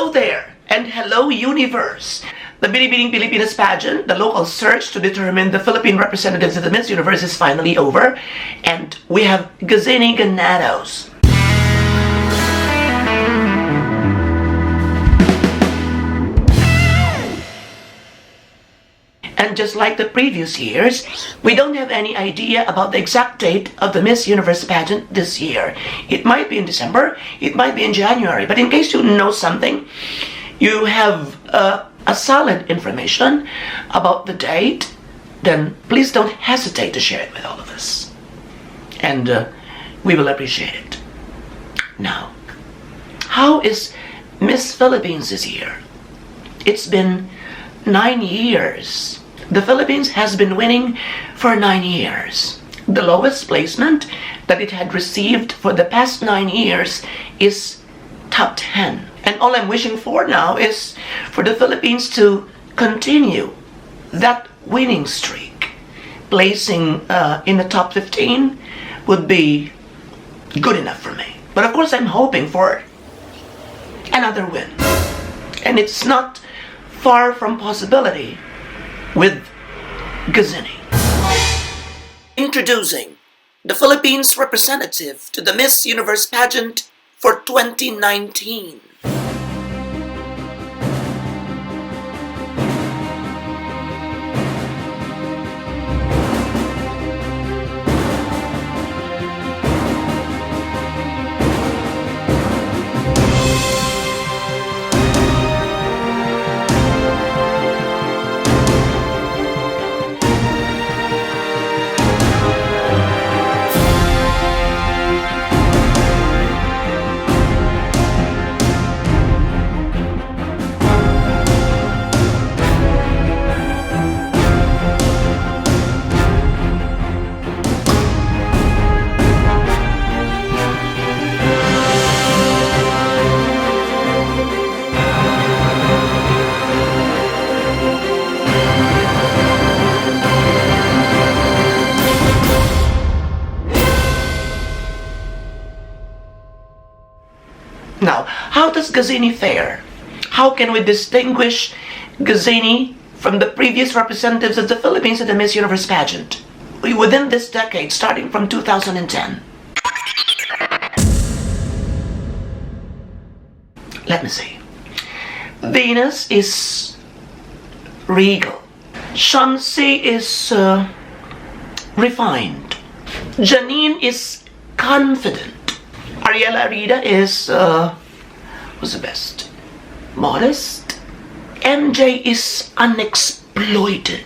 Hello there, and hello universe. The bb.pilipinas pageant, the local search to determine the Philippine representatives of the Miss Universe is finally over, and we have Gazini Ganados. And just like the previous years, we don't have any idea about the exact date of the Miss Universe pageant this year. It might be in December, it might be in January, but in case you know something, you have a solid information about the date, then please don't hesitate to share it with all of us. And we will appreciate it. Now, how is Miss Philippines this year? It's been 9 years. The Philippines has been winning for 9 years. The lowest placement that it had received for the past 9 years is top 10. And all I'm wishing for now is for the Philippines to continue that winning streak. Placing in the top 15 would be good enough for me. But of course I'm hoping for another win. And it's not far from possibility with Gazini. Introducing the Philippines representative to the Miss Universe pageant for 2019. Now, how does Gazini fare? How can we distinguish Gazini from the previous representatives of the Philippines at the Miss Universe pageant within this decade, starting from 2010? Let me see. Venus is regal. Shansi is refined. Janine is confident. Ariela Rida is, who's the best? Modest. MJ is unexploited.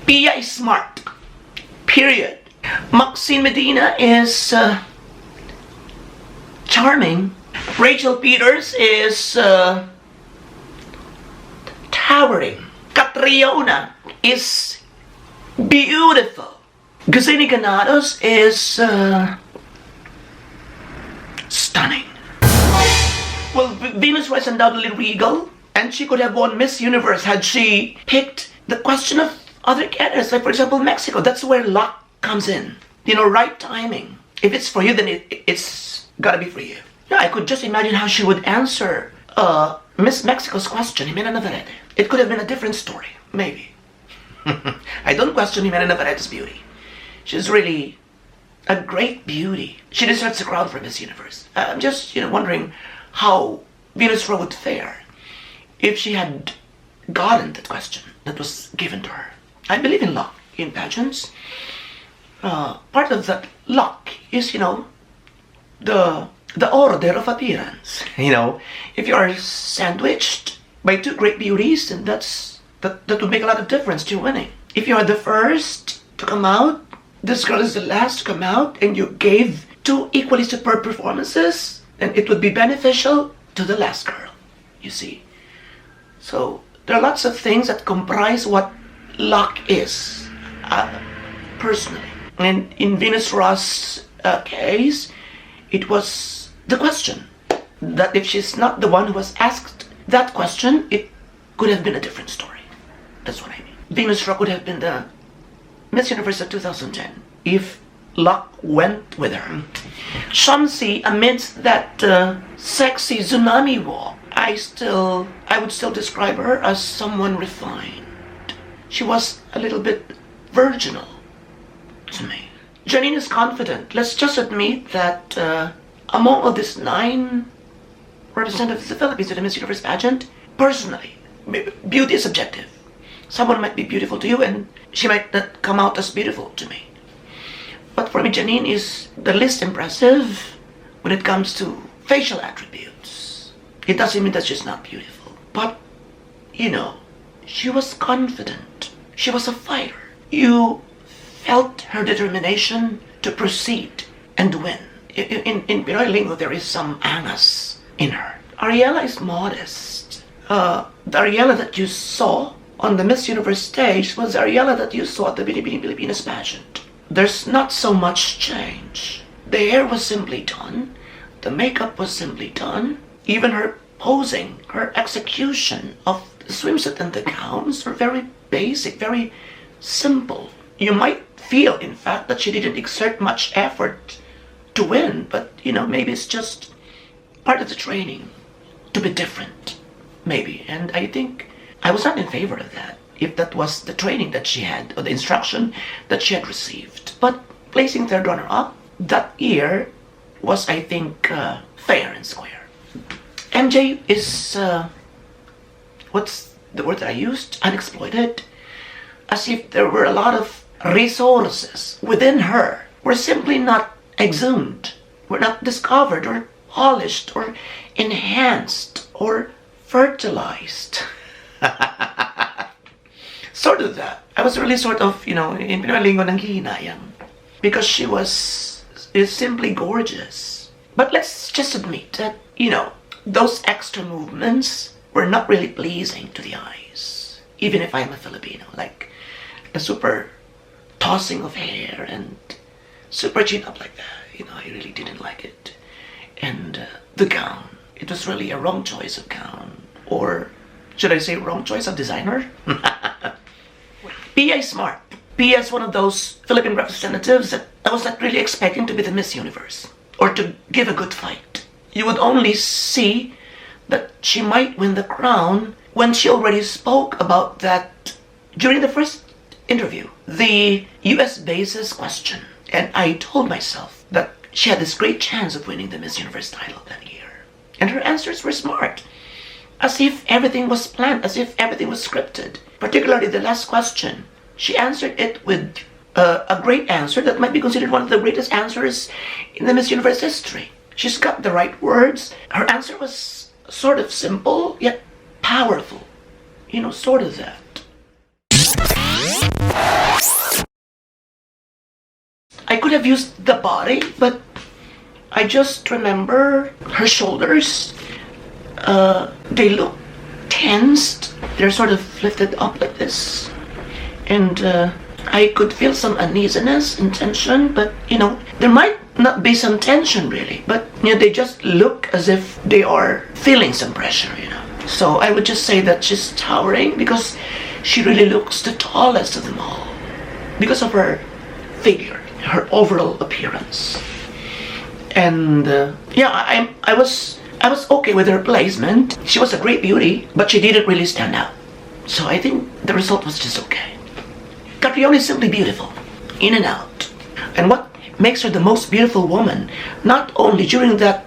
Pia is smart. Period. Maxine Medina is, charming. Rachel Peters is, towering. Catriona is beautiful. Gazini Ganados is, stunning. Well, Venus was undoubtedly regal, and she could have won Miss Universe had she picked the question of other candidates, like for example Mexico. That's where luck comes in. You know, right timing. If it's for you, then it's gotta be for you. Yeah, I could just imagine how she would answer Miss Mexico's question, Jimena Navarrete. It could have been a different story, maybe. I don't question Jimena Navarrete's beauty. She's really a great beauty. She deserves the crown for Miss Universe. I'm just, wondering how Venus Rowe would fare if she had gotten that question that was given to her. I believe in luck in pageants. Part of that luck is, the order of appearance. If you are sandwiched by two great beauties, then that would make a lot of difference to your winning. If you are the first to come out, this girl is the last to come out, and you gave two equally superb performances, then it would be beneficial to the last girl, you see. So there are lots of things that comprise what luck is, personally. And in Venus Ross' case, it was the question. That if she's not the one who was asked that question, it could have been a different story. That's what I mean. Venus Ross could have been the Miss Universe of 2010 if luck went with her. Shamsi, amidst that sexy tsunami walk, I would still describe her as someone refined. She was a little bit virginal to me. Janine is confident. Let's just admit that among all these 9 representatives of the Philippines in the Miss Universe pageant, personally, beauty is subjective. Someone might be beautiful to you and she might not come out as beautiful to me. But for me, Janine is the least impressive when it comes to facial attributes. It doesn't mean that she's not beautiful. But, you know, she was confident. She was a fighter. You felt her determination to proceed and win. In Pinoy lingo, there is some angas in her. Ariela is modest. The Ariela that you saw on the Miss Universe stage was the Ariela that you saw at the bb.pilipinas pageant. There's not so much change. The hair was simply done. The makeup was simply done. Even her posing, her execution of the swimsuit and the gowns were very basic, very simple. You might feel, in fact, that she didn't exert much effort to win, but, you know, maybe it's just part of the training to be different, maybe. And I think I was not in favor of that, if that was the training that she had, or the instruction that she had received. But placing third runner-up that year was, I think, fair and square. MJ is, what's the word that I used? Unexploited. As if there were a lot of resources within her. Were simply not exhumed, were not discovered or polished or enhanced or fertilized. Sort of that. I was really sort of, you know, in Pinoy lingo nanghihinayang, because she is simply gorgeous. But let's just admit that, you know, those extra movements were not really pleasing to the eyes. Even if I'm a Filipino, like the super tossing of hair and super chin up like that, you know, I really didn't like it. And the gown, it was really a wrong choice of gown. Or should I say wrong choice of designer? Pia is smart. Pia is one of those Philippine representatives that I was not really expecting to be the Miss Universe or to give a good fight. You would only see that she might win the crown when she already spoke about that during the first interview, the US basis question. And I told myself that she had this great chance of winning the Miss Universe title that year. And her answers were smart. As if everything was planned, as if everything was scripted. Particularly the last question. She answered it with a great answer that might be considered one of the greatest answers in the Miss Universe history. She's got the right words. Her answer was sort of simple, yet powerful. You know, sort of that. I could have used the body, but I just remember her shoulders. They look tensed. They're sort of lifted up like this. And I could feel some uneasiness and tension, but, you know, there might not be some tension really, but, you know, they just look as if they are feeling some pressure, you know. So I would just say that she's towering because she really looks the tallest of them all because of her figure, her overall appearance. And yeah, I was okay with her placement. She was a great beauty, but she didn't really stand out. So I think the result was just okay. Catriona is simply beautiful, in and out. And what makes her the most beautiful woman, not only during that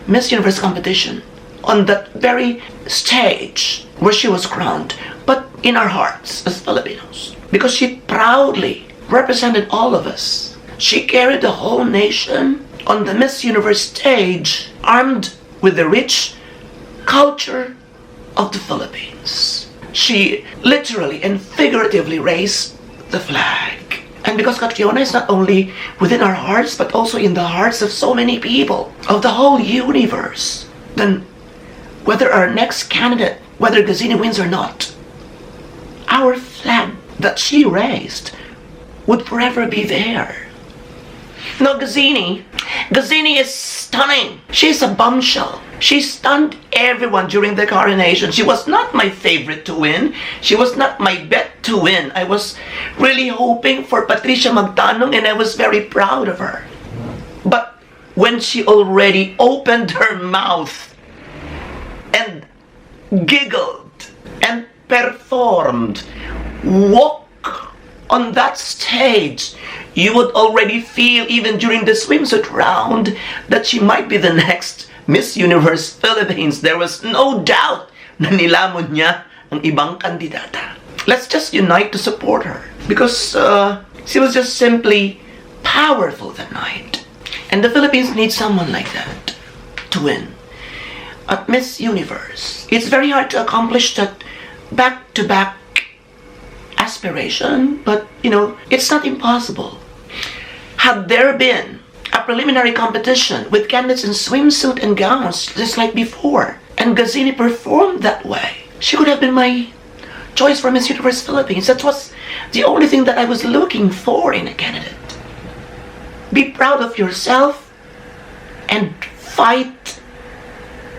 Miss Universe competition, on that very stage where she was crowned, but in our hearts as Filipinos. Because she proudly represented all of us. She carried the whole nation on the Miss Universe stage, armed with the rich culture of the Philippines. She literally and figuratively raised the flag. And because Catriona is not only within our hearts, but also in the hearts of so many people, of the whole universe, then whether our next candidate, whether Gazini wins or not, our flag that she raised would forever be there. No, Gazini is stunning. She's a bombshell. She stunned everyone during the coronation. She was not my favorite to win. She was not my bet to win. I was really hoping for Patricia Magtanong and I was very proud of her. But when she already opened her mouth and giggled, and performed, walk on that stage, you would already feel, even during the swimsuit round, that she might be the next Miss Universe Philippines. There was no doubt na nilamon niya ang ibang kandidata. Let's just unite to support her, because she was just simply powerful that night. And the Philippines needs someone like that to win. At Miss Universe, it's very hard to accomplish that back-to-back aspiration, but it's not impossible. Had there been a preliminary competition with candidates in swimsuit and gowns just like before, and Gazini performed that way, she could have been my choice for Miss Universe Philippines. That was the only thing that I was looking for in a candidate. Be proud of yourself and fight,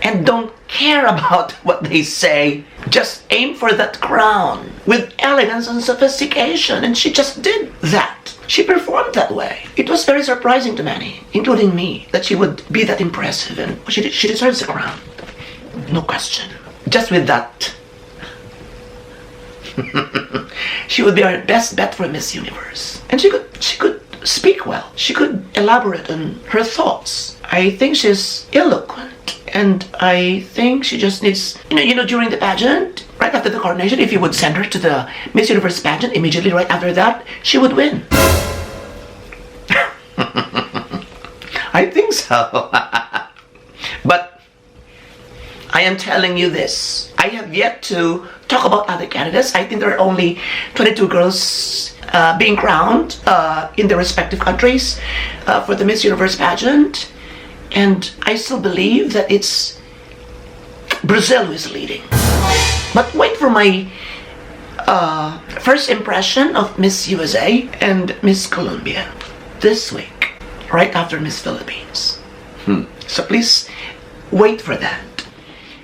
and don't care about what they say. Just aim for that crown with elegance and sophistication, and she just did that. She performed that way. It was very surprising to many, including me, that she would be that impressive, and she deserves the crown. No question. Just with that, she would be our best bet for Miss Universe. And she could speak well. She could elaborate on her thoughts. I think she's eloquent, and I think she just needs, during the pageant, right after the coronation, if you would send her to the Miss Universe pageant, immediately right after that, she would win. I think so. But I am telling you this. I have yet to talk about other candidates. I think there are only 22 girls being crowned in their respective countries for the Miss Universe pageant. And I still believe that it's Brazil who is leading. But wait for my first impression of Miss USA and Miss Colombia this week, right after Miss Philippines. So please wait for that.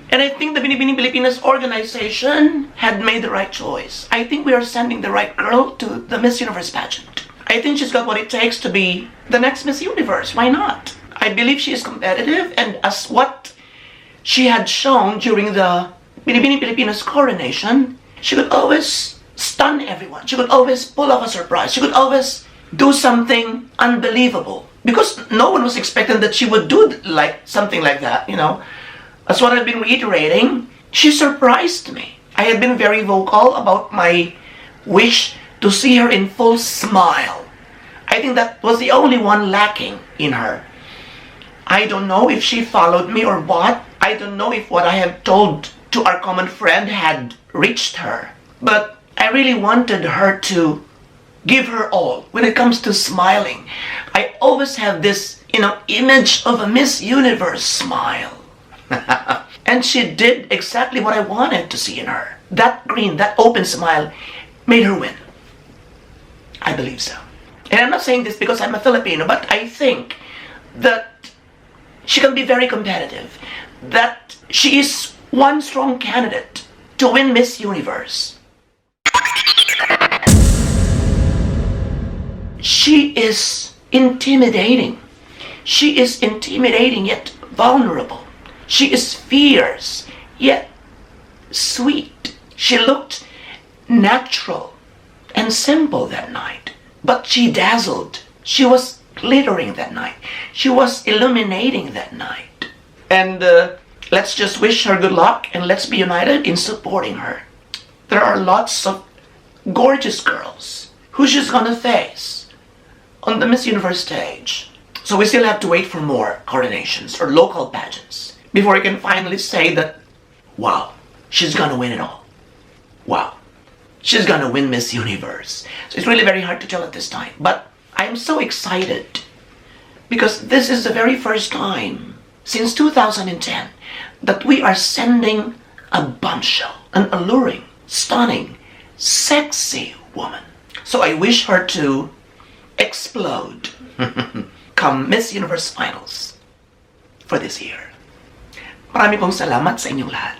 And I think the bb.pilipinas organization had made the right choice. I think we are sending the right girl to the Miss Universe pageant. I think she's got what it takes to be the next Miss Universe. Why not? I believe she is competitive, and as what she had shown during the bb.pilipinas coronation, she could always stun everyone. She could always pull off a surprise. She could always do something unbelievable, because no one was expecting that she would do something like that. That's what I've been reiterating. She surprised me. I had been very vocal about my wish to see her in full smile. I think that was the only one lacking in her. I don't know if she followed me or what. I don't know if what I have told to our common friend had reached her. But I really wanted her to give her all when it comes to smiling. I always have this, image of a Miss Universe smile. And she did exactly what I wanted to see in her. That green, that open smile made her win. I believe so. And I'm not saying this because I'm a Filipino, but I think that she can be very competitive. That she is one strong candidate to win Miss Universe. She is intimidating. She is intimidating yet vulnerable. She is fierce yet sweet. She looked natural and simple that night, but she dazzled. She was glittering that night. She was illuminating that night. And let's just wish her good luck, and let's be united in supporting her. There are lots of gorgeous girls who she's gonna face on the Miss Universe stage. So we still have to wait for more coronations or local pageants before we can finally say that, wow, she's gonna win it all. Wow, she's gonna win Miss Universe. So it's really very hard to tell at this time. But I'm so excited because this is the very first time since 2010 that we are sending a bombshell, an alluring, stunning, sexy woman. So I wish her to explode come Miss Universe Finals for this year. Marami pong salamat sa inyong lahat.